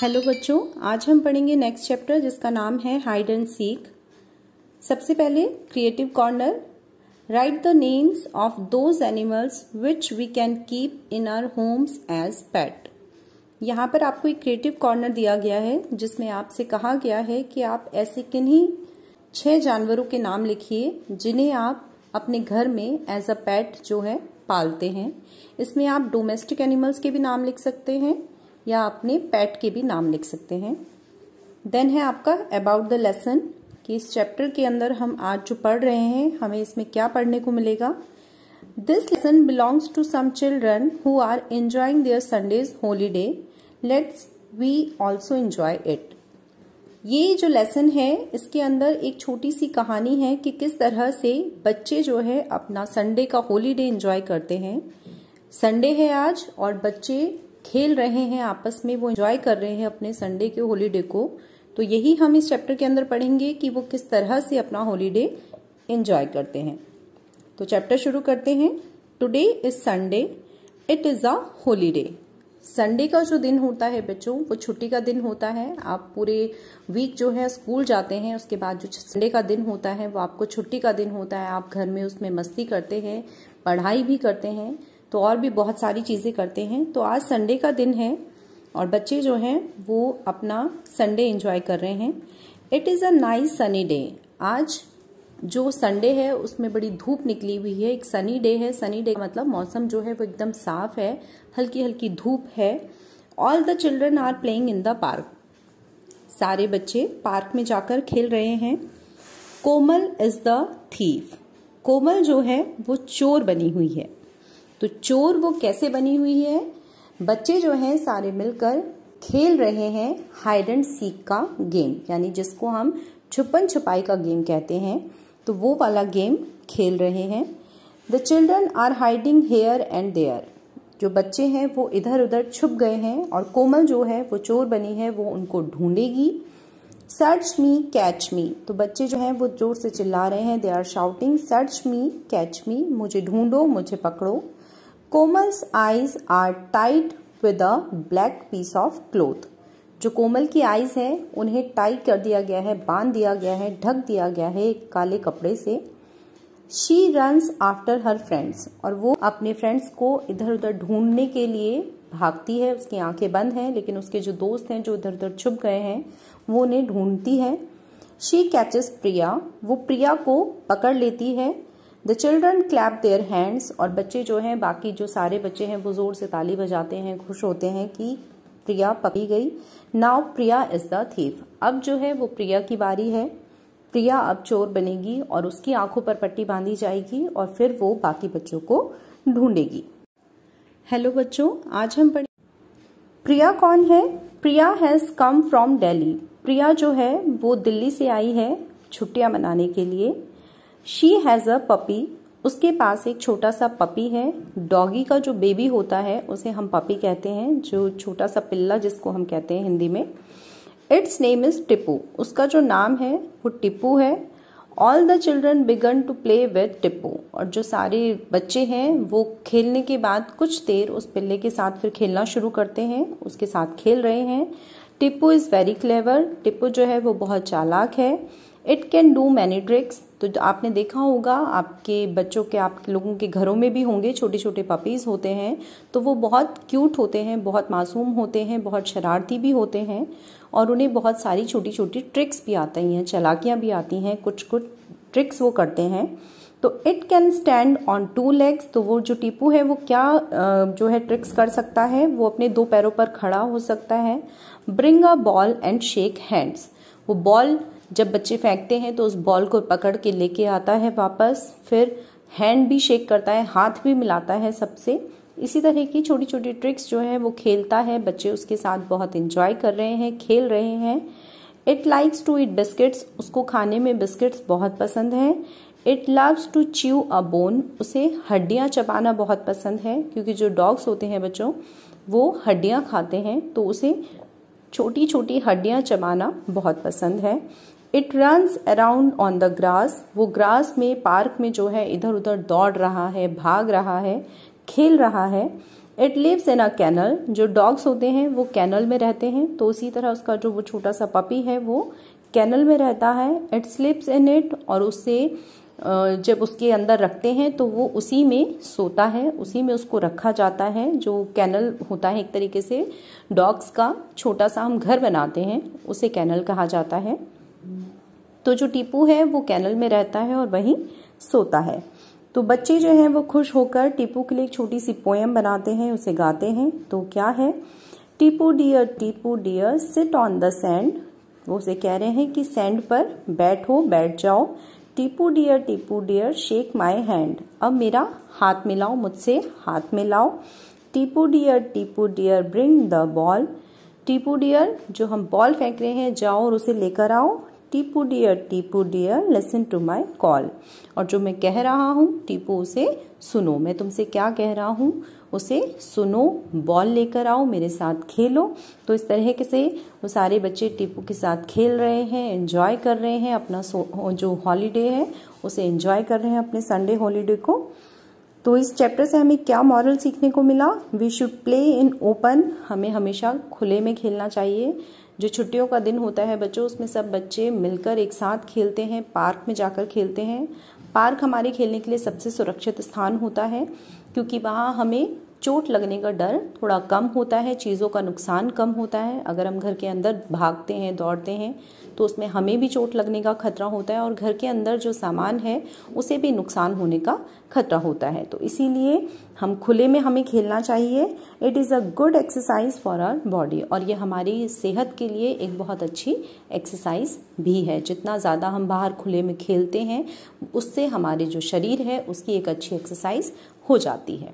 Hello बच्चों, आज हम पढ़ेंगे नेक्स्ट चैप्टर जिसका नाम है हाइड एंड सीक। सबसे पहले creative corner. Write the names of those animals which we can keep in our homes as pet. यहाँ पर आपको एक क्रिएटिव कॉर्नर दिया गया है जिसमें आपसे कहा गया है कि आप ऐसे किन्हीं 6 जानवरों के नाम लिखिए जिन्हें आप अपने घर में एज अ पेट जो है पालते हैं। इसमें आप डोमेस्टिक एनिमल्स के भी नाम लिख सकते हैं या अपने पेट के भी नाम लिख सकते हैं। देन है आपका अबाउट द लेसन कि इस चैप्टर के अंदर हम आज जो पढ़ रहे हैं हमें इसमें क्या पढ़ने को मिलेगा। This lesson belongs to some children who are enjoying their Sundays holiday, let's we also enjoy it. ये जो लेसन है इसके अंदर एक छोटी सी कहानी है कि किस तरह से बच्चे जो है अपना संडे का हॉलीडे एंजॉय करते हैं। संडे है आज और बच्चे खेल रहे हैं आपस में, वो एंजॉय कर रहे हैं अपने संडे के हॉलीडे को। तो यही हम इस चैप्टर के अंदर पढ़ेंगे कि वो किस तरह से अपना हॉलीडे एंजॉय करते हैं। तो चैप्टर शुरू करते हैं। Today is Sunday, it is a holiday. Sunday का जो दिन होता है बच्चों वो छुट्टी का दिन होता है। आप पूरे वीक जो है स्कूल जाते हैं, उसके बाद जो संडे का दिन होता है वो आपको छुट्टी का दिन होता है। आप घर में उसमें मस्ती करते हैं, पढ़ाई भी करते हैं, तो और भी बहुत सारी चीजें करते हैं। तो आज संडे का दिन है और बच्चे जो हैं वो अपना संडे एंजॉय कर रहे हैं। It is a nice sunny day. आज जो संडे है उसमें बड़ी धूप निकली हुई है, एक सनी डे है। सनी डे मतलब मौसम जो है वो एकदम साफ है, हल्की हल्की धूप है। All the children are playing in the park. सारे बच्चे पार्क में जाकर खेल रहे हैं। Komal is the thief. Komal जो है वो चोर बनी हुई है। तो चोर वो कैसे बनी हुई है? बच्चे जो हैं सारे मिलकर खेल रहे हैं हाइड एंड सीक का गेम, यानी जिसको हम छुपन छुपाई का गेम कहते हैं। तो वो वाला गेम खेल रहे हैं। The children are hiding here and there. जो बच्चे हैं वो इधर उधर छुप गए हैं और कोमल जो है वो चोर बनी है, वो उनको ढूंढेगी। सर्च मी कैच मी। तो बच्चे जो हैं वो जोर से चिल्ला रहे हैं, they are shouting search me catch me, मुझे ढूंढो, मुझे पकड़ो। Komal's eyes are tied with a black piece of cloth. जो कोमल की आईज है उन्हें टाइट कर दिया गया है, बांध दिया गया है, ढक दिया गया है एक काले कपड़े से। She runs after her friends. और वो अपने फ्रेंड्स को इधर उधर ढूंढने के लिए भागती है। उसकी आंखें बंद हैं लेकिन उसके जो दोस्त हैं जो इधर उधर छुप गए हैं वो उन्हें ढूंढती है। शी कैचेस प्रिया। वो प्रिया को पकड़ लेती है। The children clap their hands. और बच्चे जो हैं, बाकी जो सारे बच्चे हैं वो जोर से ताली बजाते हैं, खुश होते हैं कि प्रिया पकड़ी गई। Now Priya is the thief. अब जो है वो प्रिया की बारी है। प्रिया अब चोर बनेगी और उसकी आंखों पर पट्टी बांधी जाएगी और फिर वो बाकी बच्चों को ढूंढेगी। हेलो बच्चों, आज हम पढ़ेंगे प्रिया कौन है। प्रिया हैज कम फ्रॉम दिल्ली। प्रिया जो है वो दिल्ली से आई है छुट्टियां मनाने के लिए। She has a puppy. उसके पास एक छोटा सा पपी है। डॉगी का जो बेबी होता है उसे हम पपी कहते हैं, जो छोटा सा पिल्ला जिसको हम कहते हैं हिंदी में। Its name is Tippu. उसका जो नाम है वो टिप्पू है। All the children began to play with Tippu. और जो सारे बच्चे हैं वो खेलने के बाद कुछ देर उस पिल्ले के साथ फिर खेलना शुरू करते हैं, उसके साथ खेल रहे हैं। Tippu is very clever. Tippu जो है वो बहुत चालाक है। It can do many tricks. तो आपने देखा होगा आपके बच्चों के, आप लोगों के घरों में भी होंगे, छोटे छोटे पपीज होते हैं तो वो बहुत क्यूट होते हैं, बहुत मासूम होते हैं, बहुत शरारती भी होते हैं और उन्हें बहुत सारी छोटी छोटी ट्रिक्स भी आती हैं, चालाकियां भी आती हैं, कुछ कुछ ट्रिक्स वो करते हैं। तो it can stand on 2 legs। तो वो जो टीपू है वो क्या जो है ट्रिक्स कर सकता है, वो अपने 2 पैरों पर खड़ा हो सकता है। Bring a ball and shake hands. वो बॉल जब बच्चे फेंकते हैं तो उस बॉल को पकड़ के लेके आता है वापस, फिर हैंड भी शेक करता है, हाथ भी मिलाता है सबसे। इसी तरह की छोटी छोटी ट्रिक्स जो है वो खेलता है। बच्चे उसके साथ बहुत एंजॉय कर रहे हैं, खेल रहे हैं। It likes to eat biscuits. उसको खाने में बिस्किट्स बहुत पसंद है। It loves to chew a bone. उसे हड्डियां चबाना बहुत पसंद है, क्योंकि जो डॉग्स होते हैं बच्चों वो हड्डियां खाते हैं, तो उसे छोटी छोटी हड्डियां चबाना बहुत पसंद है। It runs around on the grass. वो ग्रास में, पार्क में जो है इधर उधर दौड़ रहा है, भाग रहा है, खेल रहा है। It lives in a kennel, जो डॉग्स होते हैं वो कैनल में रहते हैं, तो उसी तरह उसका जो वो छोटा सा पपी है वो कैनल में रहता है। इट स्लीप्स इन इट, और उससे जब उसके अंदर रखते हैं तो वो उसी में सोता है, उसी में उसको रखा जाता है। जो कैनल होता है एक तरीके से डॉग्स का छोटा सा हम घर बनाते हैं, उसे कैनल कहा जाता है। तो जो टीपू है वो कैनल में रहता है और वहीं सोता है। तो बच्चे जो हैं वो खुश होकर टीपू के लिए एक छोटी सी पोएम बनाते हैं, उसे गाते हैं। तो क्या है, Tipu dear sit on the sand, वो उसे कह रहे हैं कि सैंड पर बैठ जाओ। Tipu dear shake my hand, अब मेरा हाथ मिलाओ, मुझसे हाथ मिलाओ। Tipu dear bring the ball, Tipu dear जो हम बॉल फेंक रहे हैं जाओ और उसे लेकर आओ। Tipu dear listen to my call, और जो मैं कह रहा हूँ टीपू उसे सुनो, मैं तुमसे क्या कह रहा हूँ उसे सुनो, बॉल लेकर आओ, मेरे साथ खेलो। तो इस तरह के से वो सारे बच्चे टीपू के साथ खेल रहे हैं, एंजॉय कर रहे हैं अपना जो हॉलीडे है उसे एंजॉय कर रहे हैं, अपने संडे हॉलीडे को। तो इस चैप्टर से हमें क्या मॉरल सीखने को मिला, we should play in open, हमें हमेशा खुले में खेलना चाहिए। जो छुट्टियों का दिन होता है बच्चों, उसमें सब बच्चे मिलकर एक साथ खेलते हैं, पार्क में जाकर खेलते हैं। पार्क हमारे खेलने के लिए सबसे सुरक्षित स्थान होता है, क्योंकि वहाँ हमें चोट लगने का डर थोड़ा कम होता है, चीज़ों का नुकसान कम होता है। अगर हम घर के अंदर भागते हैं, दौड़ते हैं, तो उसमें हमें भी चोट लगने का खतरा होता है और घर के अंदर जो सामान है उसे भी नुकसान होने का खतरा होता है। तो इसीलिए हम खुले में हमें खेलना चाहिए। It is a good exercise for our body, और ये हमारी सेहत के लिए एक बहुत अच्छी एक्सरसाइज भी है। जितना ज़्यादा हम बाहर खुले में खेलते हैं उससे हमारे जो शरीर है उसकी एक अच्छी एक्सरसाइज हो जाती है।